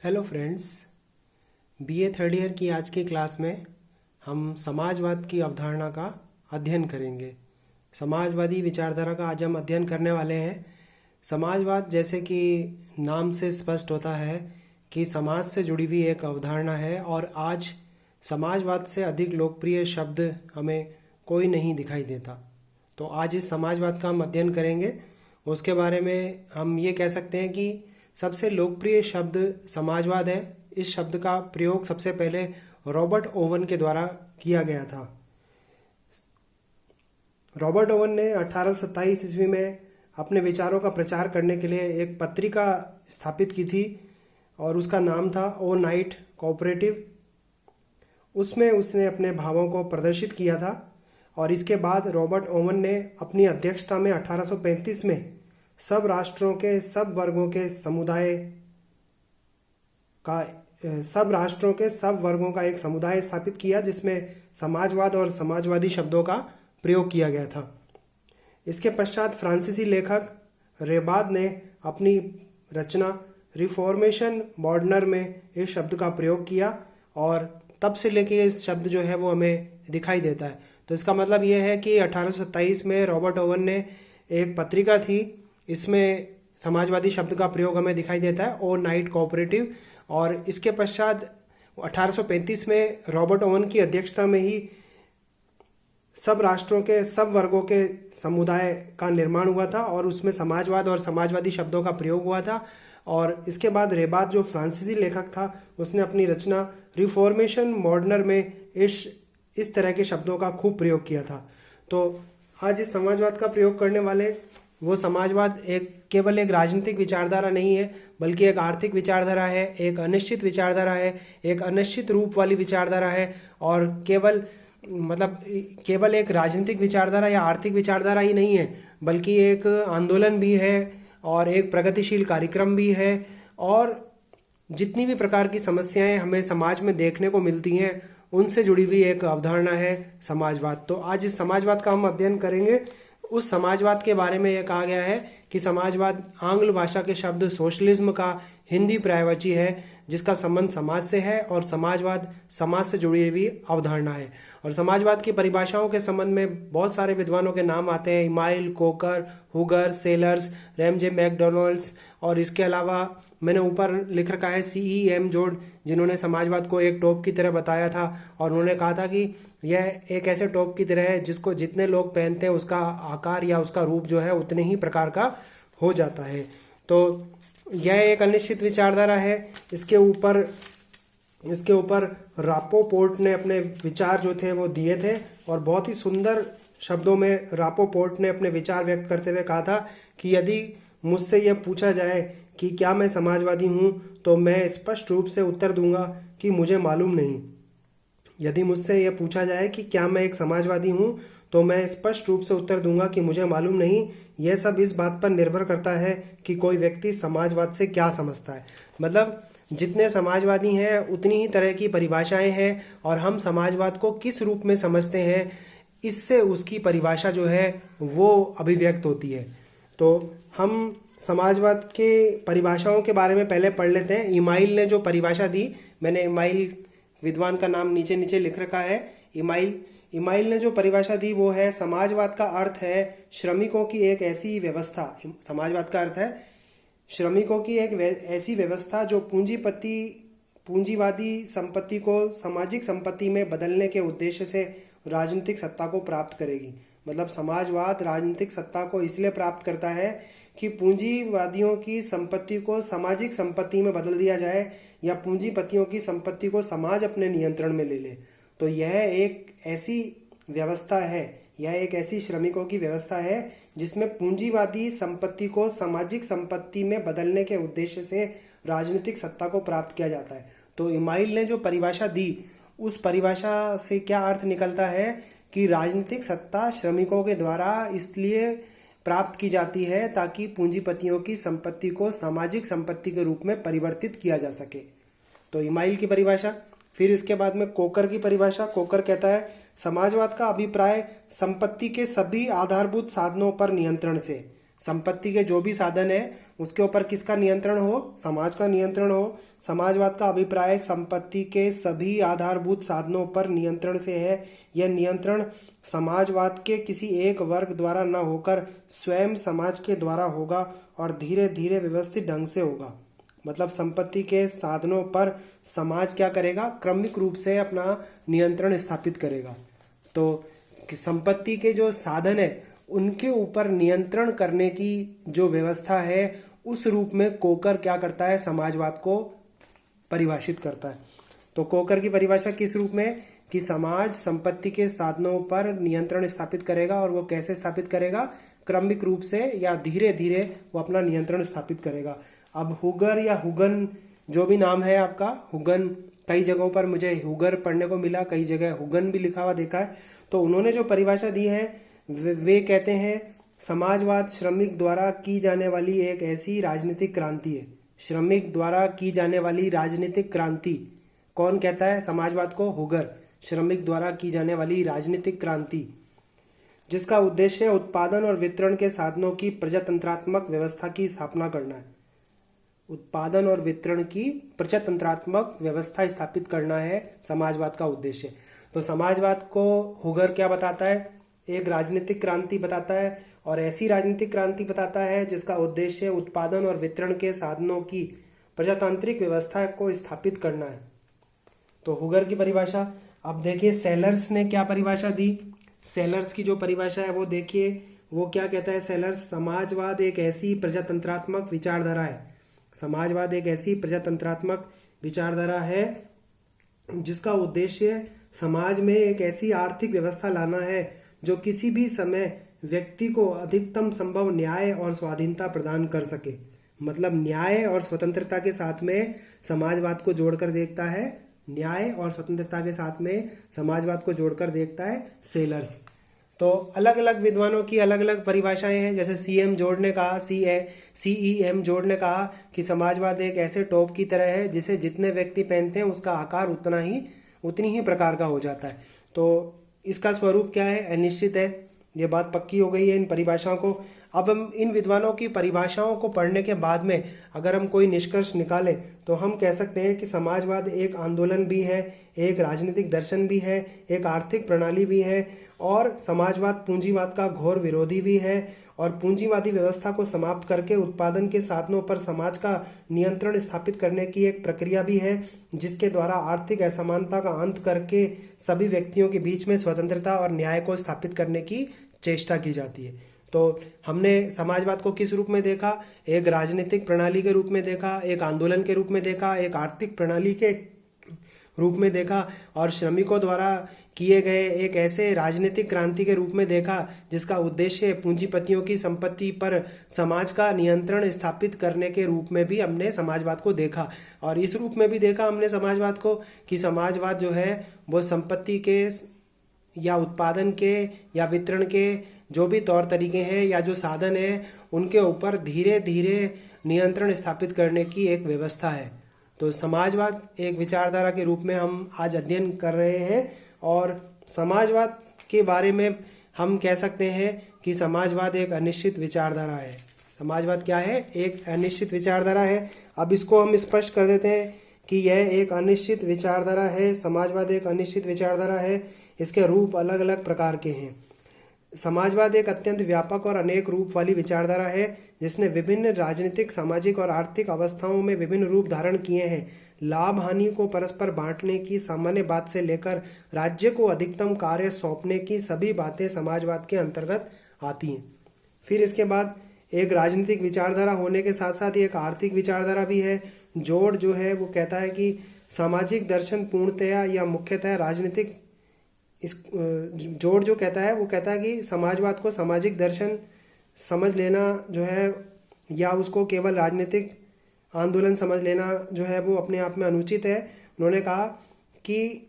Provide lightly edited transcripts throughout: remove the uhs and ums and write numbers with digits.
Hello friends, BA third year की आज की क्लास में हम समाजवाद की अवधारणा का अध्ययन करेंगे। समाजवादी विचारधारा का आज हम अध्ययन करने वाले हैं। समाजवाद जैसे कि नाम से स्पष्ट होता है कि समाज से जुड़ी हुई एक अवधारणा है और आज समाजवाद से अधिक लोकप्रिय शब्द हमें कोई नहीं दिखाई देता। तो आज इस समाजवाद का हम अध्ययन करेंगे। उसके बारे में हम ये कह सकते हैं कि सबसे लोकप्रिय शब्द समाजवाद है। इस शब्द का प्रयोग सबसे पहले रॉबर्ट ओवन के द्वारा किया गया था। रॉबर्ट ओवन ने 1827 ईस्वी में अपने विचारों का प्रचार करने के लिए एक पत्रिका स्थापित की थी और उसका नाम था ओ नाइट कोऑपरेटिव। उसमें उसने अपने भावों को प्रदर्शित किया था और इसके बाद रॉबर्ट ओवन ने अपनी अध्यक्षता में 1835 में सब राष्ट्रों के सब वर्गों के एक समुदाय स्थापित किया जिसमें समाजवाद और समाजवादी शब्दों का प्रयोग किया गया था। इसके पश्चात फ्रांसीसी लेखक रेबाद ने अपनी रचना रिफॉर्मेशन मॉडर्नर में इस शब्द का प्रयोग किया और तब से लेके इस शब्द जो है वो हमें दिखाई देता है। तो इसका मतलब ये है कि 1827 में रॉबर्ट ओवन ने एक पत्रिका थी, इसमें समाजवादी शब्द का प्रयोग हमें दिखाई देता है, ओ नाइट कोऑपरेटिव। और इसके पश्चात 1835 में रॉबर्ट ओवन की अध्यक्षता में ही सब राष्ट्रों के सब वर्गों के समुदाय का निर्माण हुआ था और उसमें समाजवाद और समाजवादी शब्दों का प्रयोग हुआ था। और इसके बाद रेबाद जो फ्रांसीसी लेखक था उसने अपनी रचना रिफॉर्मेशन मॉडर्नर में इस तरह के शब्दों का खूब प्रयोग किया था। तो आज इस समाजवाद का प्रयोग करने वाले वो समाजवाद केवल एक राजनीतिक विचारधारा नहीं है, बल्कि एक आर्थिक विचारधारा है, एक अनिश्चित विचारधारा है, एक अनिश्चित रूप वाली विचारधारा है। और केवल एक राजनीतिक विचारधारा या आर्थिक विचारधारा ही नहीं है, बल्कि एक आंदोलन भी है और एक प्रगतिशील कार्यक्रम भी है। और जितनी भी प्रकार की समस्याएं हमें समाज में देखने को मिलती हैं उनसे जुड़ी हुई एक अवधारणा है समाजवाद। तो आज इस समाजवाद का हम अध्ययन करेंगे। उस समाजवाद के बारे में यह कहा गया है कि समाजवाद आंग्ल भाषा के शब्द सोशलिज्म का हिंदी पर्यायवाची है जिसका संबंध समाज से है और समाजवाद समाज से जुड़ी हुई अवधारणा है। और समाजवाद की परिभाषाओं के संबंध में बहुत सारे विद्वानों के नाम आते हैं, इमाइल, कोकर, हुगर, सेलर्स, रैमजे मैकडोनाल्ड्स। और इसके अलावा मैंने ऊपर लिख रखा है CEM जोड, जिन्होंने समाजवाद को एक टोप की तरह बताया था और उन्होंने कहा था कि यह एक ऐसे टोप की तरह है जिसको जितने लोग पहनते हैं उसका आकार या उसका रूप जो है उतने ही प्रकार का हो जाता है। तो यह एक अनिश्चित विचारधारा है। इसके ऊपर रापोपोर्ट ने अपने विचार जो थे वो दिए थे और बहुत ही सुंदर शब्दों में रापोपोर्ट ने अपने विचार व्यक्त करते हुए कहा था कि यदि मुझसे यह पूछा जाए कि क्या मैं समाजवादी हूं तो मैं स्पष्ट रूप से उत्तर दूंगा कि मुझे मालूम नहीं। यदि मुझसे यह पूछा जाए कि क्या मैं एक समाजवादी हूं तो मैं स्पष्ट रूप से उत्तर दूंगा कि मुझे मालूम नहीं। यह सब इस बात पर निर्भर करता है कि कोई व्यक्ति समाजवाद से क्या समझता है। मतलब जितने समाजवादी हैं उतनी ही तरह की परिभाषाएं हैं और हम समाजवाद को किस रूप में समझते हैं इससे उसकी परिभाषा जो है वो अभिव्यक्त होती है। तो हम समाजवाद के परिभाषाओं के बारे में पहले पढ़ लेते हैं। इमाइल ने जो परिभाषा दी, मैंने इमाइल विद्वान का नाम नीचे लिख रखा है। इमाइल ने जो परिभाषा दी वो है, समाजवाद का अर्थ है श्रमिकों की एक ऐसी व्यवस्था। समाजवाद का अर्थ है श्रमिकों की एक ऐसी व्यवस्था जो पूंजीवादी संपत्ति को सामाजिक संपत्ति में बदलने के उद्देश्य से राजनीतिक सत्ता को प्राप्त करेगी। मतलब समाजवाद राजनीतिक सत्ता को इसलिए प्राप्त करता है कि पूंजीवादियों की संपत्ति को सामाजिक संपत्ति में बदल दिया जाए या पूंजीपतियों की संपत्ति को समाज अपने नियंत्रण में ले ले। तो यह एक ऐसी व्यवस्था है, यह एक ऐसी श्रमिकों की व्यवस्था है जिसमें पूंजीवादी संपत्ति को सामाजिक संपत्ति में बदलने के उद्देश्य से राजनीतिक सत्ता को प्राप्त किया जाता है। तो इमाइल ने जो परिभाषा दी उस परिभाषा से क्या अर्थ निकलता है कि राजनीतिक सत्ता श्रमिकों के द्वारा इसलिए प्राप्त की जाती है ताकि पूंजीपतियों की संपत्ति को सामाजिक संपत्ति के रूप में परिवर्तित किया जा सके। तो इमाइल की परिभाषा। फिर इसके बाद में कोकर की परिभाषा। कोकर कहता है समाजवाद का अभिप्राय संपत्ति के सभी आधारभूत साधनों पर नियंत्रण से, संपत्ति के जो भी साधन है उसके ऊपर किसका नियंत्रण हो? समाज का नियंत्रण हो। समाजवाद का अभिप्राय संपत्ति के सभी आधारभूत साधनों पर नियंत्रण से है। यह नियंत्रण समाजवाद के किसी एक वर्ग द्वारा न होकर स्वयं समाज के द्वारा होगा और धीरे धीरे व्यवस्थित ढंग से होगा। मतलब संपत्ति के साधनों पर समाज क्या करेगा? क्रमिक रूप से अपना नियंत्रण स्थापित करेगा। तो संपत्ति के जो साधन है उनके ऊपर नियंत्रण करने की जो व्यवस्था है उस रूप में कोकर क्या करता है? समाजवाद को परिभाषित करता है। तो कोकर की परिभाषा किस रूप में? कि समाज संपत्ति के साधनों पर नियंत्रण स्थापित करेगा। और वो कैसे स्थापित करेगा? क्रमिक रूप से या धीरे धीरे वो अपना नियंत्रण स्थापित करेगा। अब हुगर या हुगन जो भी नाम है आपका, हुगन, कई जगहों पर मुझे हुगर पढ़ने को मिला, कई जगह हुगन भी लिखा हुआ देखा है। तो उन्होंने जो परिभाषा दी है वे कहते हैं समाजवाद श्रमिक द्वारा की जाने वाली एक ऐसी राजनीतिक क्रांति है। श्रमिक द्वारा की जाने वाली राजनीतिक क्रांति, कौन कहता है समाजवाद को? हुगर। श्रमिक द्वारा की जाने वाली राजनीतिक क्रांति जिसका उद्देश्य उत्पादन और वितरण के साधनों की प्रजातंत्रात्मक व्यवस्था की स्थापना करना है। उत्पादन और वितरण की प्रजातंत्रात्मक व्यवस्था स्थापित करना है समाजवाद का उद्देश्य। तो समाजवाद को हुगर क्या बताता है? एक राजनीतिक क्रांति बताता है, और ऐसी राजनीतिक क्रांति बताता है जिसका उद्देश्य उत्पादन और वितरण के साधनों की प्रजातांत्रिक व्यवस्था को स्थापित करना है। तो हुगर की परिभाषा। अब देखिए सेलर्स ने क्या परिभाषा दी। सेलर्स की जो परिभाषा है वो देखिए, वो क्या कहता है सेलर्स? समाजवाद एक ऐसी प्रजातंत्रात्मक विचारधारा है। समाजवाद एक ऐसी प्रजातंत्रात्मक विचारधारा है जिसका उद्देश्य समाज में एक ऐसी आर्थिक व्यवस्था लाना है जो किसी भी समय व्यक्ति को अधिकतम संभव न्याय और स्वाधीनता प्रदान कर सके। मतलब न्याय और स्वतंत्रता के साथ में समाजवाद को जोड़कर देखता है। न्याय और स्वतंत्रता के साथ में समाजवाद को जोड़कर देखता है सेलर्स। तो अलग अलग विद्वानों की अलग अलग परिभाषाएं हैं। जैसे सीएम जोड़ ने कहा, सीईएम जोड़ ने कहा कि समाजवाद एक ऐसे टॉप की तरह है जिसे जितने व्यक्ति पहनते हैं उसका आकार उतनी ही प्रकार का हो जाता है। तो इसका स्वरूप क्या है? अनिश्चित है। ये बात पक्की हो गई है इन परिभाषाओं को। अब हम इन विद्वानों की परिभाषाओं को पढ़ने के बाद में अगर हम कोई निष्कर्ष निकालें तो हम कह सकते हैं कि समाजवाद एक आंदोलन भी है, एक राजनीतिक दर्शन भी है, एक आर्थिक प्रणाली भी है, और समाजवाद पूंजीवाद का घोर विरोधी भी है, और पूंजीवादी व्यवस्था को समाप्त करके उत्पादन के साधनों पर समाज का नियंत्रण स्थापित करने की एक प्रक्रिया भी है जिसके द्वारा आर्थिक असमानता का अंत करके सभी व्यक्तियों के बीच में स्वतंत्रता और न्याय को स्थापित करने की चेष्टा की जाती है। तो हमने समाजवाद को किस रूप में देखा? एक राजनीतिक प्रणाली के रूप में देखा, एक आंदोलन के रूप में देखा, एक आर्थिक प्रणाली के रूप में देखा, और श्रमिकों द्वारा किए गए एक ऐसे राजनीतिक क्रांति के रूप में देखा जिसका उद्देश्य पूंजीपतियों की संपत्ति पर समाज का नियंत्रण स्थापित करने के रूप में भी हमने समाजवाद को देखा। और इस रूप में भी देखा हमने समाजवाद को कि समाजवाद जो है वो संपत्ति के या उत्पादन के या वितरण के जो भी तौर तरीके हैं या जो साधन हैं उनके ऊपर धीरे धीरे नियंत्रण स्थापित करने की एक व्यवस्था है। तो समाजवाद एक विचारधारा के रूप में हम आज अध्ययन कर रहे हैं, और समाजवाद के बारे में हम कह सकते हैं कि समाजवाद एक अनिश्चित विचारधारा है। समाजवाद क्या है? एक अनिश्चित विचारधारा है। अब इसको हम स्पष्ट कर देते हैं कि यह एक अनिश्चित विचारधारा है। समाजवाद एक अनिश्चित विचारधारा है। इसके रूप अलग अलग प्रकार के हैं। समाजवाद एक अत्यंत व्यापक और अनेक रूप वाली विचारधारा है जिसने विभिन्न राजनीतिक, सामाजिक और आर्थिक अवस्थाओं में विभिन्न रूप धारण किए हैं। लाभ हानि को परस्पर बांटने की सामान्य बात से लेकर राज्य को अधिकतम कार्य सौंपने की सभी बातें समाजवाद के अंतर्गत आती हैं। फिर इसके बाद एक राजनीतिक विचारधारा होने के साथ साथ एक आर्थिक विचारधारा भी है। जोड़ जो है वो कहता है कि सामाजिक दर्शन पूर्णतया या मुख्यतः राजनीतिक, इस जोड़ जो कहता है वो कहता है कि समाजवाद को सामाजिक दर्शन समझ लेना जो है या उसको केवल राजनीतिक आंदोलन समझ लेना जो है वो अपने आप में अनुचित है। उन्होंने कहा कि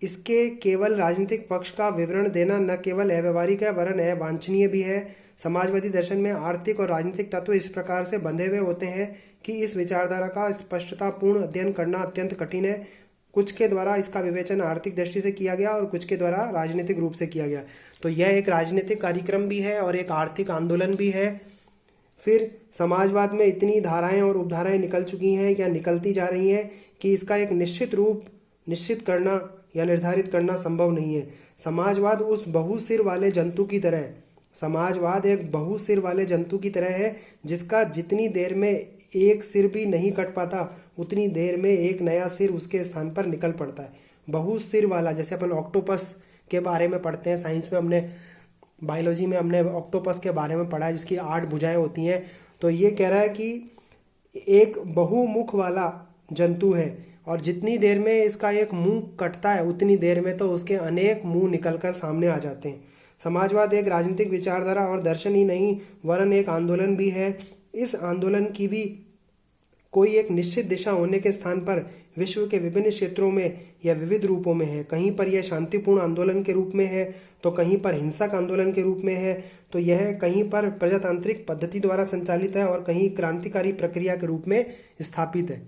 इसके केवल राजनीतिक पक्ष का विवरण देना न केवल अव्यवहारिक है वरन अवांछनीय भी है। समाजवादी दर्शन में आर्थिक और राजनीतिक तत्व इस प्रकार से बंधे हुए होते हैं कि इस विचारधारा का स्पष्टतापूर्ण अध्ययन करना अत्यंत कठिन है। कुछ के द्वारा इसका विवेचन आर्थिक दृष्टि से किया गया और कुछ के द्वारा राजनीतिक रूप से किया गया। तो यह एक राजनीतिक कार्यक्रम भी है और एक आर्थिक आंदोलन भी है। फिर समाजवाद में इतनी धाराएं और उपधाराएं निकल चुकी हैं या निकलती जा रही हैं कि इसका एक निश्चित रूप निश्चित करना या निर्धारित करना संभव नहीं है। समाजवाद उस बहुसिर वाले जंतु की तरह है। समाजवाद एक बहुसिर वाले जंतु की तरह है जिसका जितनी देर में एक सिर भी नहीं कट पाता उतनी देर में एक नया सिर उसके स्थान पर निकल पड़ता है। बहुसिर वाला, जैसे अपन ऑक्टोपस के बारे में पढ़ते हैं साइंस में, हमने बायोलॉजी में हमने ऑक्टोपस के बारे में पढ़ा है जिसकी 8 भुजाएं होती हैं। तो ये कह रहा है कि एक बहुमुख वाला जंतु है और जितनी देर में इसका एक मुंह कटता है उतनी देर में तो उसके अनेक मुंह निकलकर सामने आ जाते हैं। समाजवाद एक राजनीतिक विचारधारा और दर्शन ही नहीं वरन एक आंदोलन भी है। इस आंदोलन की भी कोई एक निश्चित दिशा होने के स्थान पर विश्व के विभिन्न क्षेत्रों में या विविध रूपों में है। कहीं पर यह शांतिपूर्ण आंदोलन के रूप में है तो कहीं पर हिंसक आंदोलन के रूप में है, तो यह कहीं पर प्रजातांत्रिक पद्धति द्वारा संचालित है और कहीं क्रांतिकारी प्रक्रिया के रूप में स्थापित है।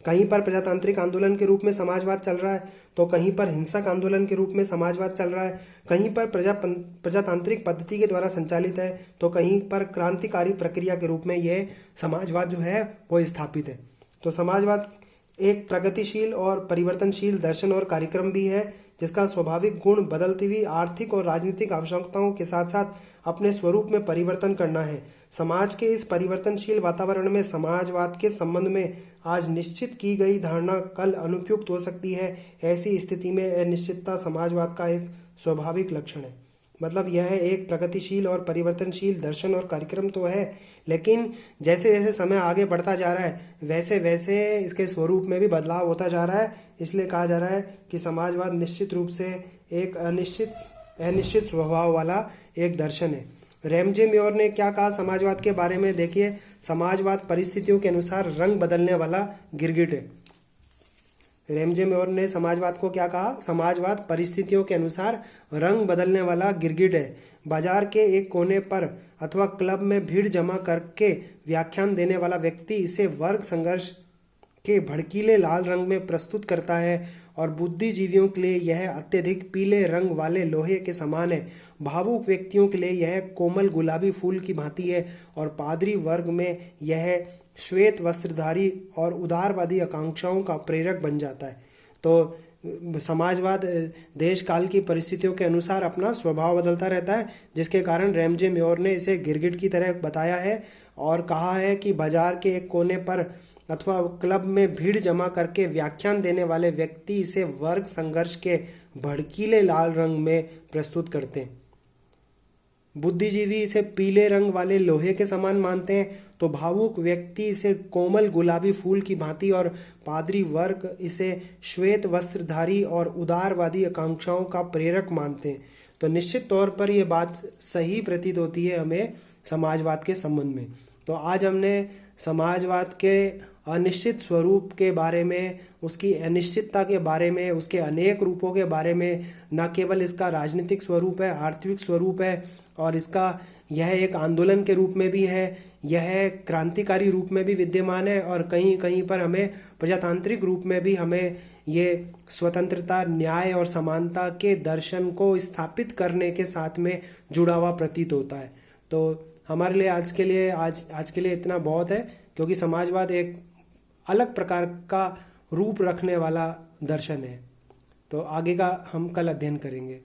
कहीं पर प्रजातांत्रिक आंदोलन के रूप में समाजवाद चल रहा है तो कहीं पर हिंसक आंदोलन के रूप में समाजवाद चल रहा है। कहीं पर प्रजातांत्रिक पद्धति के द्वारा संचालित है तो कहीं पर क्रांतिकारी प्रक्रिया के रूप में यह समाजवाद जो है वो स्थापित है। तो समाजवाद एक प्रगतिशील और परिवर्तनशील दर्शन और कार्यक्रम भी है जिसका स्वाभाविक गुण बदलती हुई आर्थिक और राजनीतिक आवश्यकताओं के साथ साथ अपने स्वरूप में परिवर्तन करना है। समाज के इस परिवर्तनशील वातावरण में समाजवाद के संबंध में आज निश्चित की गई धारणा कल अनुपयुक्त हो सकती है। ऐसी स्थिति में अनिश्चितता समाजवाद का एक स्वाभाविक लक्षण है। मतलब यह एक प्रगतिशील और परिवर्तनशील दर्शन और कार्यक्रम तो है, लेकिन जैसे जैसे समय आगे बढ़ता जा रहा है वैसे वैसे इसके स्वरूप में भी बदलाव होता जा रहा है। इसलिए कहा जा रहा है कि समाजवाद निश्चित रूप से एक अनिश्चित स्वभाव वाला एक दर्शन है। रैमजे म्योर ने क्या कहा समाजवाद के बारे में, देखिए, समाजवाद परिस्थितियों के अनुसार रंग बदलने वाला गिरगिट है। रैमजे म्योर ने समाजवाद को क्या कहा, समाजवाद परिस्थितियों के अनुसार रंग बदलने वाला गिरगिट है। बाजार के एक कोने पर अथवा क्लब में भीड़ जमा करके व्याख्यान देने वाला व्यक्ति इसे वर्ग संघर्ष के भड़कीले लाल रंग में प्रस्तुत करता है और बुद्धिजीवियों के लिए यह अत्यधिक पीले रंग वाले लोहे के समान है। भावुक व्यक्तियों के लिए यह कोमल गुलाबी फूल की भांति है और पादरी वर्ग में यह श्वेत वस्त्रधारी और उदारवादी आकांक्षाओं का प्रेरक बन जाता है। तो समाजवाद देश काल की परिस्थितियों के अनुसार अपना स्वभाव बदलता रहता है, जिसके कारण रैमजे म्योर ने इसे गिरगिट की तरह बताया है और कहा है कि बाजार के एक कोने पर अथवा क्लब में भीड़ जमा करके व्याख्यान देने वाले व्यक्ति इसे वर्ग संघर्ष के भड़कीले लाल रंग में प्रस्तुत करते हैं। बुद्धिजीवी इसे पीले रंग वाले लोहे के समान मानते हैं, तो भावुक व्यक्ति इसे कोमल गुलाबी फूल की भांति और पादरी वर्ग इसे श्वेत वस्त्रधारी और उदारवादी आकांक्षाओं का प्रेरक मानते हैं। तो निश्चित तौर पर यह बात सही प्रतीत होती है हमें समाजवाद के संबंध में। तो आज हमने समाजवाद के अनिश्चित स्वरूप के बारे में, उसकी अनिश्चितता के बारे में, उसके अनेक रूपों के बारे में, न केवल इसका राजनीतिक स्वरूप है, आर्थिक स्वरूप है और इसका यह एक आंदोलन के रूप में भी है, यह क्रांतिकारी रूप में भी विद्यमान है और कहीं कहीं पर हमें प्रजातांत्रिक रूप में भी हमें ये स्वतंत्रता, न्याय और समानता के दर्शन को स्थापित करने के साथ में जुड़ा हुआ प्रतीत होता है। तो हमारे लिए आज के लिए इतना बहुत है, क्योंकि समाजवाद एक अलग प्रकार का रूप रखने वाला दर्शन है। तो आगे का हम कल अध्ययन करेंगे।